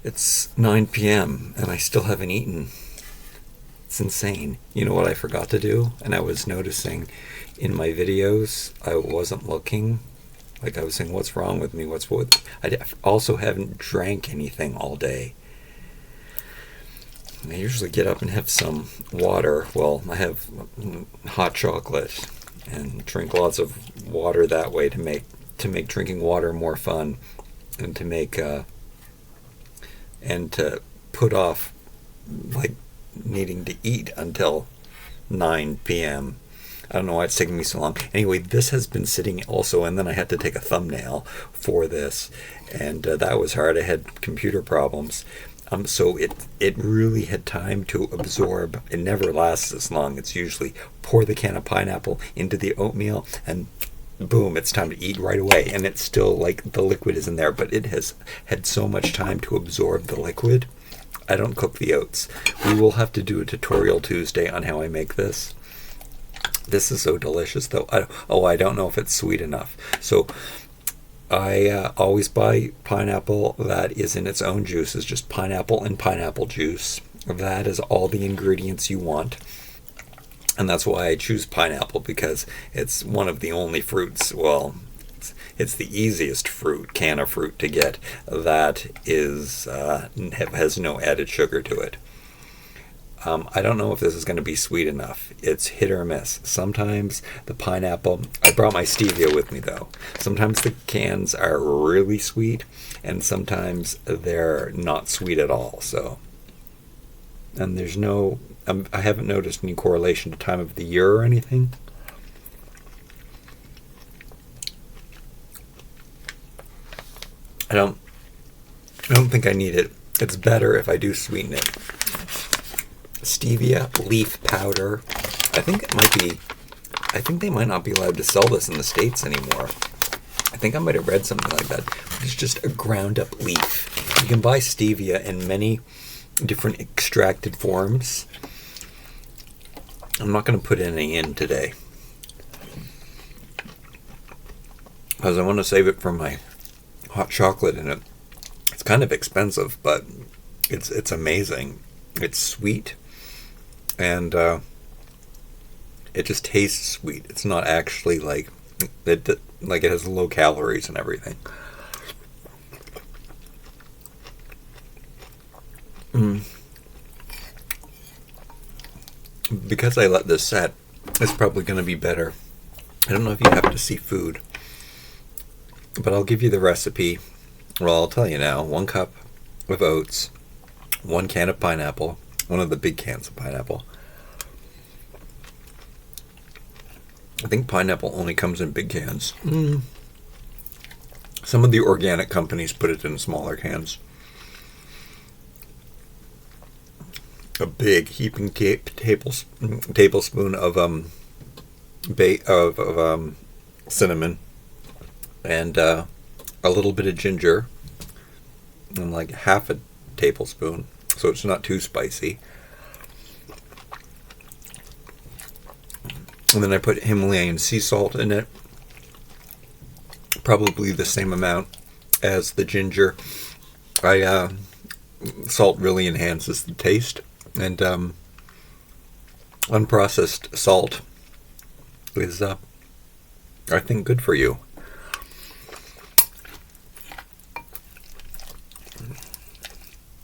It's 9 p.m. and I still haven't eaten. It's insane. You know what I forgot to do? And I was noticing in my videos, I wasn't looking. Like I was saying, what's wrong with me? What's what? I also haven't drank anything all day. I usually get up and have some water. Well, I have hot chocolate and drink lots of water that way to make drinking water more fun and to put off like needing to eat until 9 p.m. I don't know why it's taking me so long. Anyway, this has been sitting also, and then I had to take a thumbnail for this, and that was hard. I had computer problems. So it really had time to absorb. It never lasts this long. It's usually pour the can of pineapple into the oatmeal and boom, it's time to eat right away. And it's still like the liquid is in there, but it has had so much time to absorb the liquid. I don't cook the oats. We will have to do a tutorial Tuesday on how I make this. This is so delicious though. I don't know if it's sweet enough. So I always buy pineapple that is in its own juice. It's just pineapple and pineapple juice. That is all the ingredients you want. And that's why I choose pineapple, because it's one of the only fruits, well, it's the easiest can of fruit to get that has no added sugar to it. I don't know if this is going to be sweet enough. It's hit or miss. Sometimes the pineapple, I brought my stevia with me though. Sometimes the cans are really sweet and sometimes they're not sweet at all. So, and there's no, I haven't noticed any correlation to time of the year or anything. I don't think I need it. It's better if I do sweeten it. Stevia leaf powder. I think they might not be allowed to sell this in the States anymore. I think I might have read something like that. It's just a ground up leaf. You can buy stevia in many different extracted forms. I'm not going to put any in today because I want to save it for my hot chocolate in it. It's kind of expensive, but it's amazing. It's sweet. And it just tastes sweet. It's not actually like it has low calories and everything. Because I let this set, it's probably going to be better. I don't know if you happen to see food, but I'll give you the recipe. Well, I'll tell you now. 1 cup of oats, 1 can of pineapple, one of the big cans of pineapple. I think pineapple only comes in big cans. Some of the organic companies put it in smaller cans. A big heaping tablespoon of cinnamon, and a little bit of ginger, and like half a tablespoon, so it's not too spicy. And then I put Himalayan sea salt in it, probably the same amount as the ginger. Salt really enhances the taste, and unprocessed salt is, I think, good for you.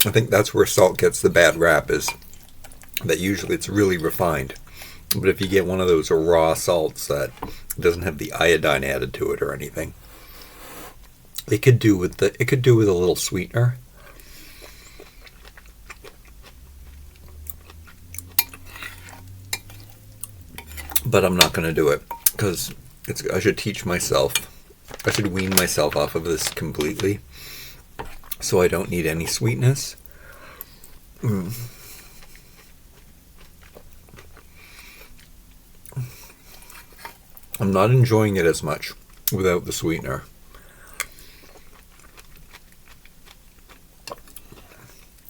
I think that's where salt gets the bad rap, is that usually it's really refined. But if you get one of those raw salts that doesn't have the iodine added to it or anything, it could do with a little sweetener. But I'm not going to do it because I should teach myself. I should wean myself off of this completely, so I don't need any sweetness. I'm not enjoying it as much without the sweetener.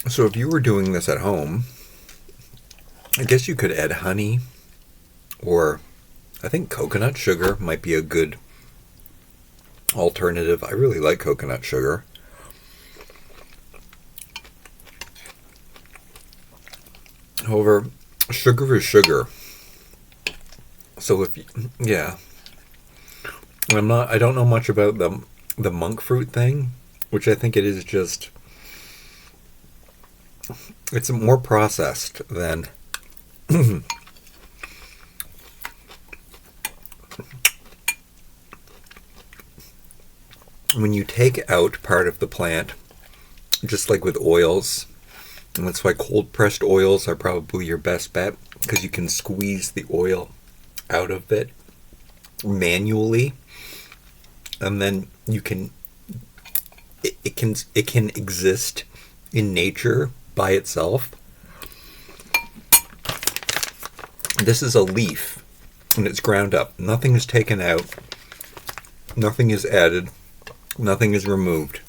So if you were doing this at home, I guess you could add honey, or I think coconut sugar might be a good alternative. I really like coconut sugar. However, sugar is sugar. So if you, yeah, I don't know much about the monk fruit thing, which I think it is just, it's more processed than when you take out part of the plant, just like with oils, and that's why cold pressed oils are probably your best bet, because you can squeeze the oil out of it manually, and then you can it can exist in nature by itself. This is a leaf, and it's ground up. Nothing is taken out, nothing is added, nothing is removed.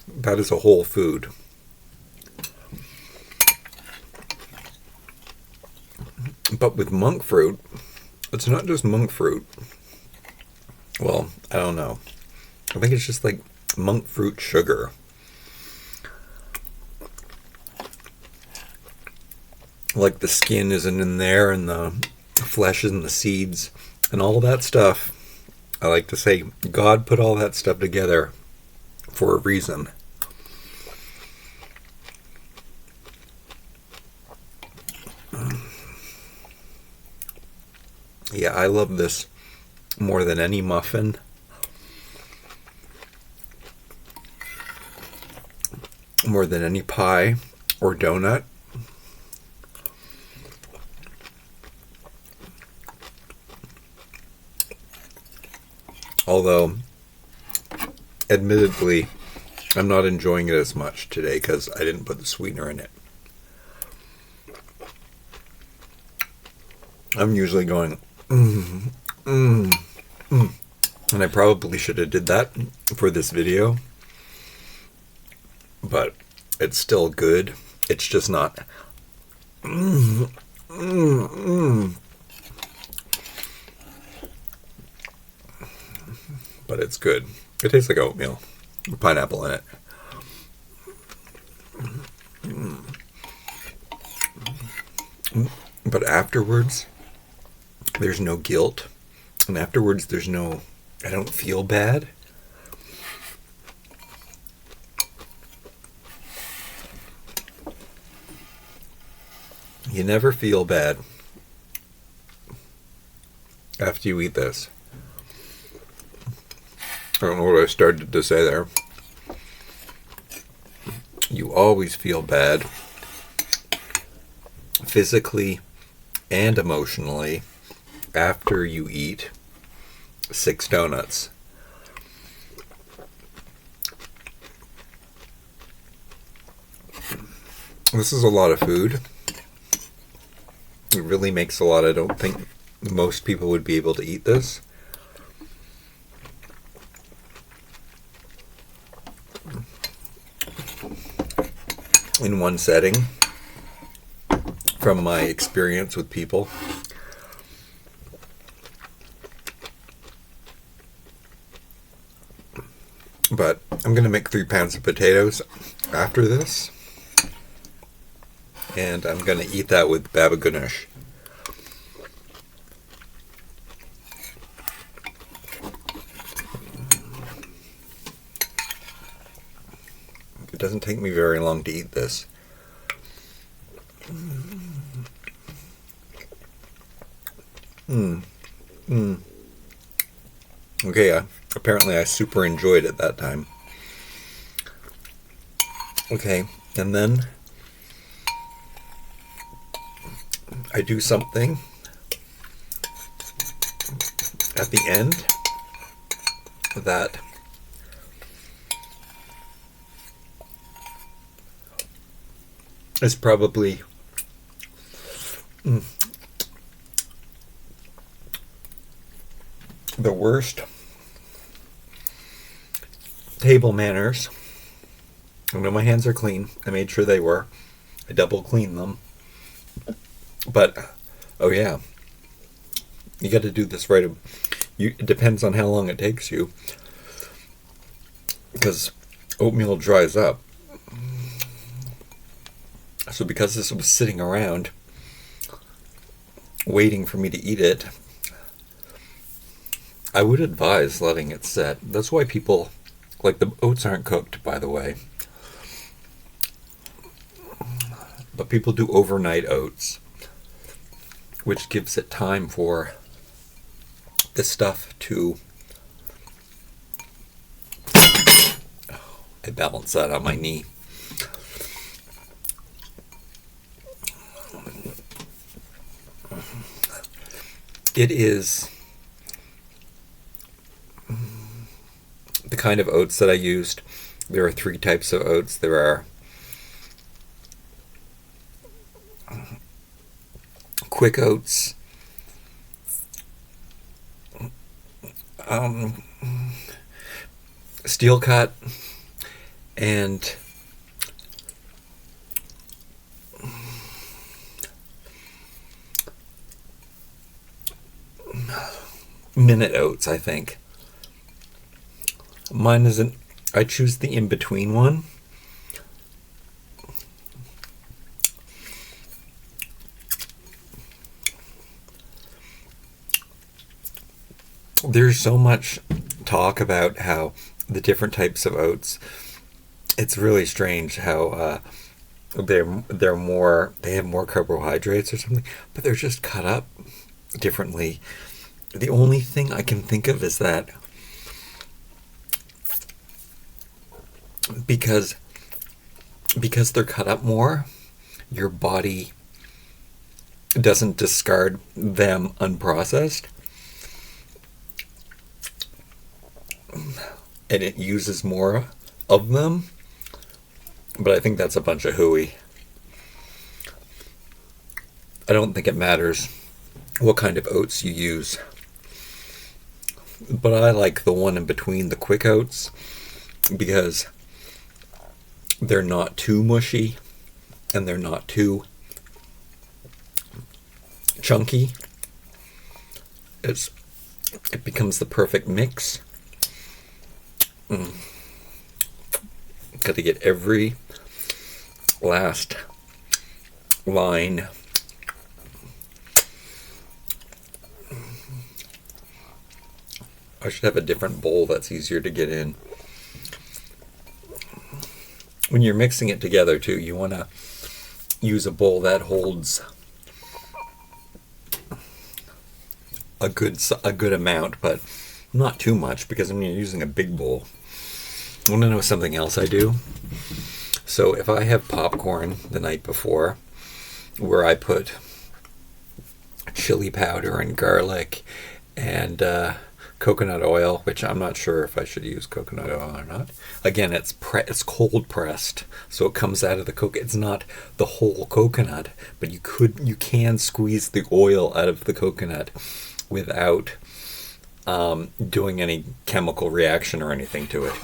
That is a whole food. But with monk fruit, it's not just monk fruit. Well, I don't know. I think it's just like monk fruit sugar. Like the skin isn't in there, and the flesh and the seeds and all that stuff. I like to say God put all that stuff together for a reason. Yeah, I love this more than any muffin. More than any pie or donut. Although, admittedly, I'm not enjoying it as much today because I didn't put the sweetener in it. I'm usually going, and I probably should have did that for this video, but it's still good. It's just not, but it's good. It tastes like oatmeal, pineapple in it. But afterwards, there's no guilt. And afterwards, there's no, I don't feel bad. You never feel bad after you eat this. I don't know what I started to say there. You always feel bad, physically and emotionally, after you eat 6 donuts. This is a lot of food. It really makes a lot. I don't think most people would be able to eat this. In one setting, from my experience with people. But I'm going to make 3 pounds of potatoes after this. And I'm going to eat that with baba ganoush. It doesn't take me very long to eat this. Okay, apparently I super enjoyed it that time. Okay, and then I do something at the end that is probably the worst table manners. I know my hands are clean. I made sure they were. I double cleaned them. But, oh yeah, you got to do this right. It depends on how long it takes you, because oatmeal dries up. So because this was sitting around waiting for me to eat it, I would advise letting it set. That's why people, like, the oats aren't cooked, by the way, but people do overnight oats, which gives it time for the stuff to... I balanced that on my knee. It is the kind of oats that I used. There are 3 types of oats. There are quick oats, steel cut, and minute oats, I think. Mine isn't. I choose the in-between one. There's so much talk about how the different types of oats. It's really strange how they have more carbohydrates or something, but they're just cut up differently. The only thing I can think of is that because they're cut up more, your body doesn't discard them unprocessed, and it uses more of them. But I think that's a bunch of hooey. I don't think it matters what kind of oats you use. But I like the one in between, the quick oats, because they're not too mushy and they're not too chunky. It becomes the perfect mix. Got to get every last line. I should have a different bowl that's easier to get in. When you're mixing it together too, you want to use a bowl that holds a good amount, but not too much, because when you're using a big bowl. Want to know something else I do? So if I have popcorn the night before, where I put chili powder and garlic and coconut oil, which I'm not sure if I should use coconut oil or not. Again, it's cold pressed, so it comes out of the coconut. It's not the whole coconut, but you can squeeze the oil out of the coconut without doing any chemical reaction or anything to it,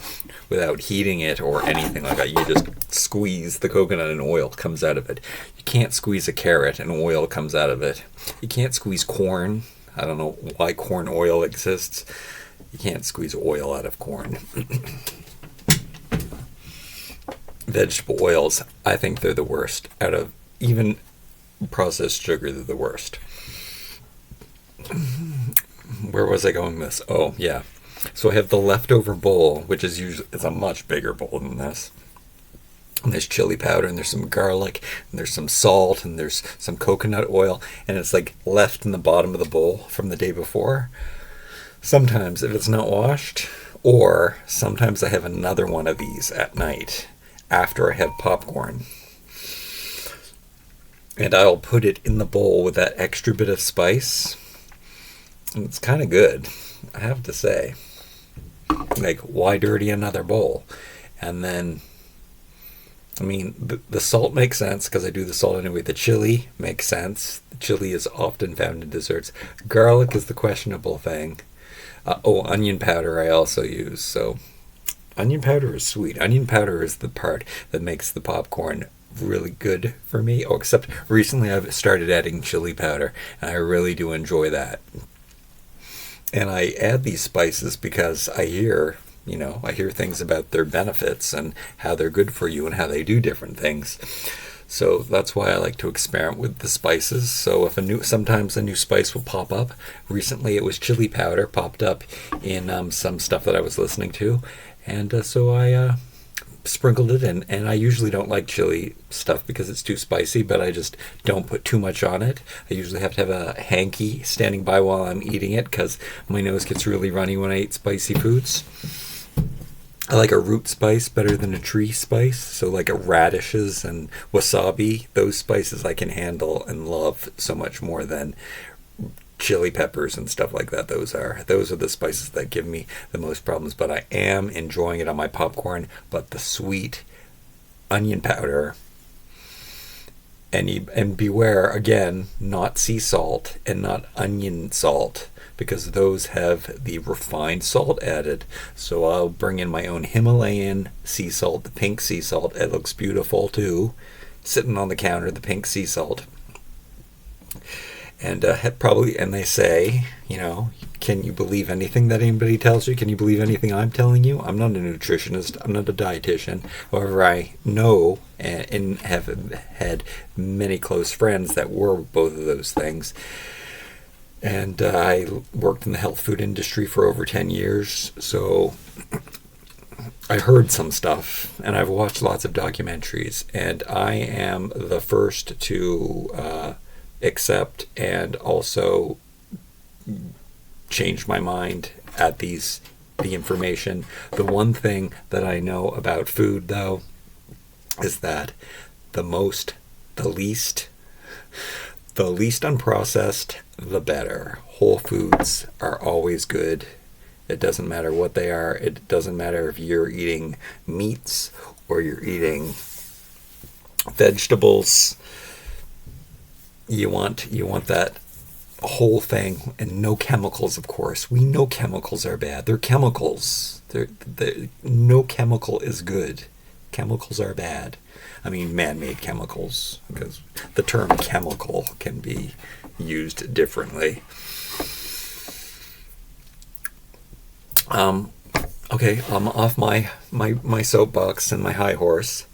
without heating it or anything like that. You just squeeze the coconut and oil comes out of it. You can't squeeze a carrot and oil comes out of it. You can't squeeze corn. I don't know why corn oil exists. You can't squeeze oil out of corn. Vegetable oils, I think they're the worst. Out of even processed sugar, they're the worst. Where was I going with this? Oh, yeah. So I have the leftover bowl, which is usually, it's a much bigger bowl than this. And there's chili powder, and there's some garlic, and there's some salt, and there's some coconut oil, and it's like left in the bottom of the bowl from the day before. Sometimes, if it's not washed, or sometimes I have another one of these at night after I have popcorn. And I'll put it in the bowl with that extra bit of spice. And it's kind of good, I have to say. Like, why dirty another bowl? And then, I mean, the salt makes sense because I do the salt anyway. The chili makes sense. The chili is often found in desserts. Garlic is the questionable thing. Onion powder I also use. So onion powder is sweet. Onion powder is the part that makes the popcorn really good for me. Oh, except recently I've started adding chili powder, and I really do enjoy that. And I add these spices because I hear things about their benefits and how they're good for you and how they do different things. So that's why I like to experiment with the spices. So if sometimes a new spice will pop up. Recently, it was chili powder popped up in some stuff that I was listening to, and so I sprinkled it in. And I usually don't like chili stuff because it's too spicy, but I just don't put too much on it. I usually have to have a hanky standing by while I'm eating it because my nose gets really runny when I eat spicy foods. I like a root spice better than a tree spice. So like radishes and wasabi, those spices I can handle and love so much more than chili peppers and stuff like that. Those are the spices that give me the most problems, but I am enjoying it on my popcorn. But the sweet onion powder, and beware again, not sea salt and not onion salt, because those have the refined salt added. So I'll bring in my own Himalayan sea salt, the pink sea salt. It looks beautiful too, sitting on the counter, the pink sea salt. And and they say, can you believe anything that anybody tells you? Can you believe anything I'm telling you? I'm not a nutritionist. I'm not a dietitian. However, I know and have had many close friends that were both of those things. And I worked in the health food industry for over 10 years, so I heard some stuff, and I've watched lots of documentaries, and I am the first to accept and also change my mind at the information. The one thing that I know about food, though, is that the least unprocessed, the better. Whole foods are always good. It doesn't matter what they are. It doesn't matter if you're eating meats or you're eating vegetables. You want that whole thing, and no chemicals, of course. We know chemicals are bad. They're chemicals. No chemical is good. Chemicals are bad. I mean, man-made chemicals, because the term chemical can be used differently. Okay, I'm off my soapbox and my high horse.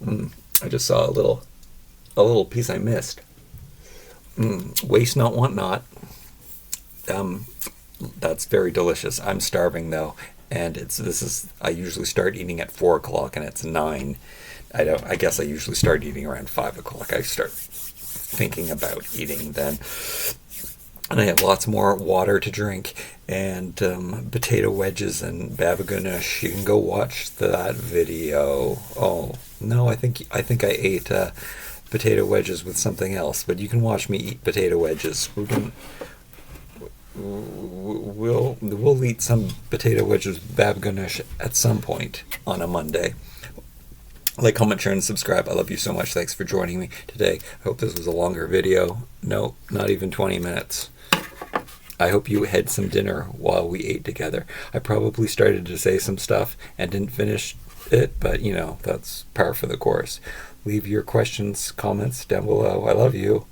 I just saw a little piece I missed. Waste not, want not. That's very delicious. I'm starving though, and I usually start eating at 4 o'clock, and it's 9. I guess I usually start eating around 5 o'clock. I start thinking about eating then. And I have lots more water to drink, and potato wedges and baba ganoush. You can go watch that video. Oh no, I think I ate potato wedges with something else, but you can watch me eat potato wedges. We'll eat some potato wedges with baba ganoush at some point on a Monday. Like, comment, share, and subscribe. I love you so much. Thanks for joining me today. I hope this was a longer video. No, not even 20 minutes. I hope you had some dinner while we ate together. I probably started to say some stuff and didn't finish it, but that's par for the course. Leave your questions, comments down below. I love you.